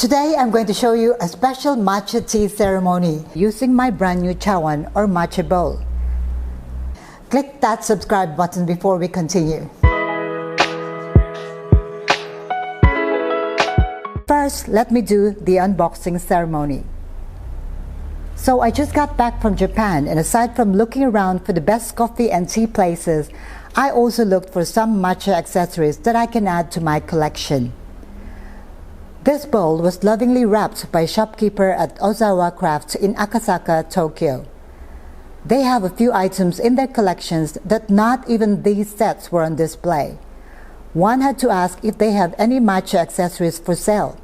Today I'm going to show you a special matcha tea ceremony using my brand new Chao or matcha bowl. Click that subscribe button before we continue. First, let me do the unboxing ceremony. So I just got back from Japan, and aside from looking around for the best coffee and tea places, I also looked for some matcha accessories that I can add to my collection. This bowl was lovingly wrapped by a shopkeeper at Ozawa Crafts in Akasaka, Tokyo. They have a few items in their collections that not even these sets were on display. One had to ask if they have any matcha accessories for sale.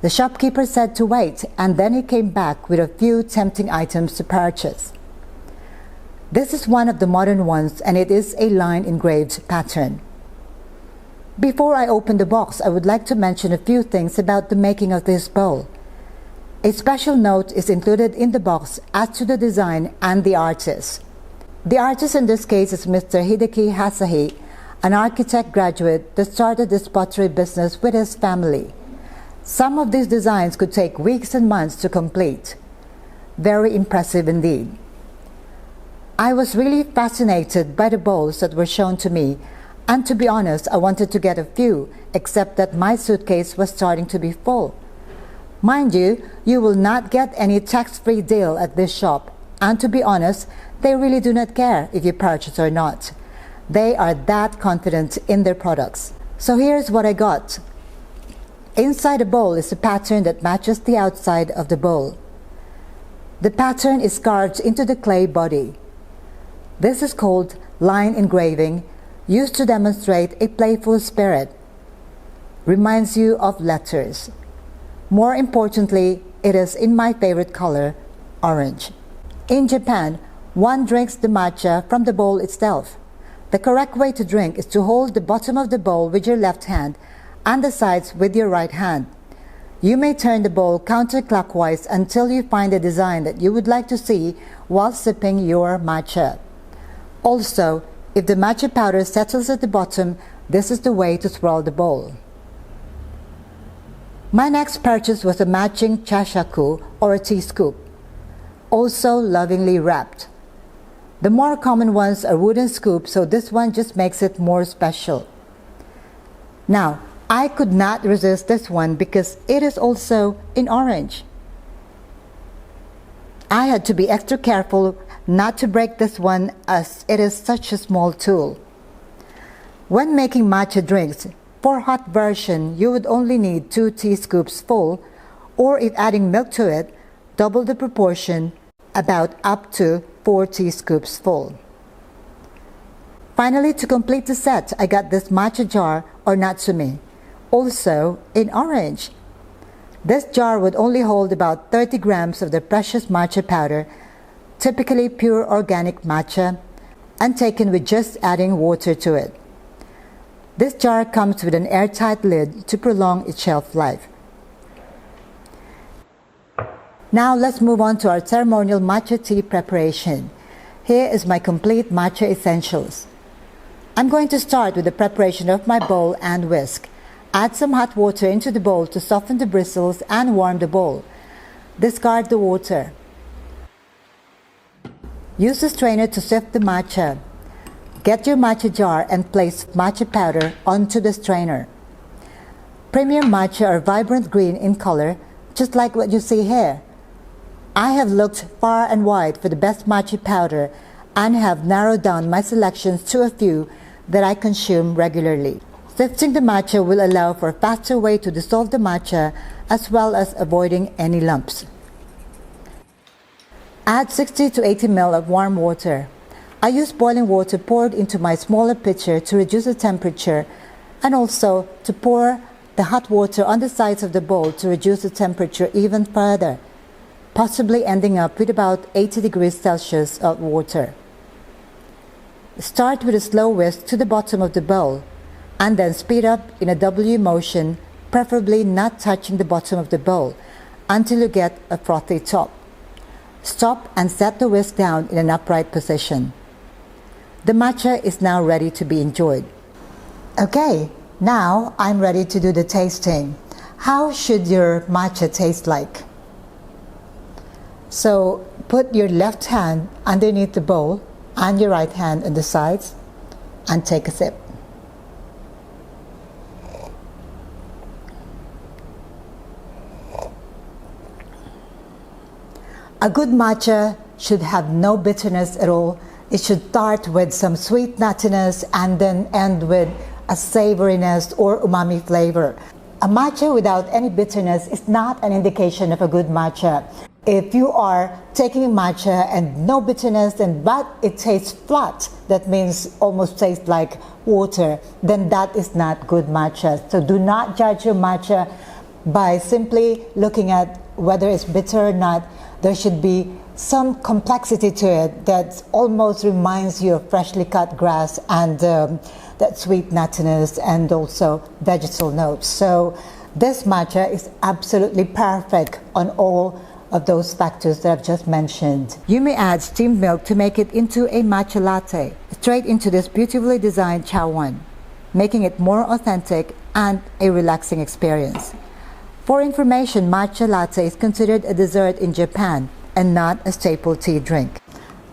The shopkeeper said to wait, and then he came back with a few tempting items to purchase. This is one of the modern ones, and it is a line engraved pattern. Before I open the box, I would like to mention a few things about the making of this bowl. A special note is included in the box as to the design and the artist. The artist in this case is Mr. Hideki Hasahi, an architect graduate that started this pottery business with his family. Some of these designs could take weeks and months to complete. Very impressive indeed. I was really fascinated by the bowls that were shown to me, and to be honest, I wanted to get a few, except that my suitcase was starting to be full. Mind you, you will not get any tax-free deal at this shop, and to be honest, they really do not care if you purchase or not. They are that confident in their products. So here's what I got. Inside the bowl is a pattern that matches the outside of the bowl. The pattern is carved into the clay body. This is called line engraving, used to demonstrate a playful spirit. Reminds you of letters. More importantly, it is in my favorite color, orange. In Japan, one drinks the matcha from the bowl itself. The correct way to drink is to hold the bottom of the bowl with your left hand and the sides with your right hand. You may turn the bowl counterclockwise until you find a design that you would like to see while sipping your matcha. Also, if the matcha powder settles at the bottom, this is the way to swirl the bowl. My next purchase was a matching chashaku or a tea scoop, also lovingly wrapped. The more common ones are wooden scoops, so this one just makes it more special. Now, I could not resist this one because it is also in orange. I had to be extra careful not to break this one as it is such a small tool. When making matcha drinks, for hot version, you would only need 2 tea scoops full, or if adding milk to it, double the proportion, about up to 4 tea scoops full. Finally, to complete the set, I got this matcha jar or natsumi, also in orange. This jar would only hold about 30 grams of the precious matcha powder, typically pure organic matcha, and taken with just adding water to it. This jar comes with an airtight lid to prolong its shelf life. Now let's move on to our ceremonial matcha tea preparation. Here is my complete Matcha Essentials. I'm going to start with the preparation of my bowl and whisk. Add some hot water into the bowl to soften the bristles and warm the bowl. Discard the water. Use a strainer to sift the matcha. Get your matcha jar and place matcha powder onto the strainer. Premium matcha are vibrant green in color, just like what you see here. I have looked far and wide for the best matcha powder and have narrowed down my selections to a few that I consume regularly. Sifting the matcha will allow for a faster way to dissolve the matcha as well as avoiding any lumps. Add 60 to 80 ml of warm water. I use boiling water poured into my smaller pitcher to reduce the temperature, and also to pour the hot water on the sides of the bowl to reduce the temperature even further, possibly ending up with about 80 degrees Celsius of water. Start with a slow whisk to the bottom of the bowl, and then speed up in a W motion, preferably not touching the bottom of the bowl, until you get a frothy top. Stop and set the whisk down in an upright position. The matcha is now ready to be enjoyed. Okay, now I'm ready to do the tasting. How should your matcha taste like? So put your left hand underneath the bowl and your right hand on the sides and take a sip. A good matcha should have no bitterness at all. It should start with some sweet nuttiness and then end with a savoriness or umami flavor. A matcha without any bitterness is not an indication of a good matcha. If you are taking matcha and no bitterness but it tastes flat, that means almost tastes like water, then that is not good matcha. So do not judge your matcha by simply looking at whether it's bitter or not. There should be some complexity to it that almost reminds you of freshly cut grass and that sweet nuttiness and also vegetal notes. So this matcha is absolutely perfect on all of those factors that I've just mentioned. You may add steamed milk to make it into a matcha latte, straight into this beautifully designed Chao one, making it more authentic and a relaxing experience. For information, matcha latte is considered a dessert in Japan and not a staple tea drink.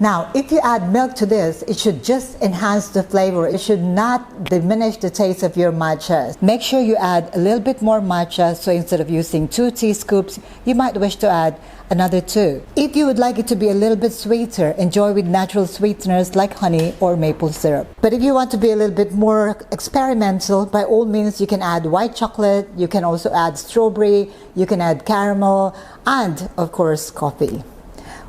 Now, if you add milk to this, it should just enhance the flavor. It should not diminish the taste of your matcha. Make sure you add a little bit more matcha, so instead of using 2 tea scoops, you might wish to add another 2. If you would like it to be a little bit sweeter, enjoy with natural sweeteners like honey or maple syrup. But if you want to be a little bit more experimental, by all means you can add white chocolate, you can also add strawberry, you can add caramel, and of course coffee.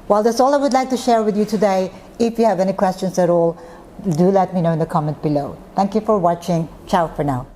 Well, that's all I would like to share with you today. If you have any questions at all, do let me know in the comment below. Thank you for watching. Ciao for now.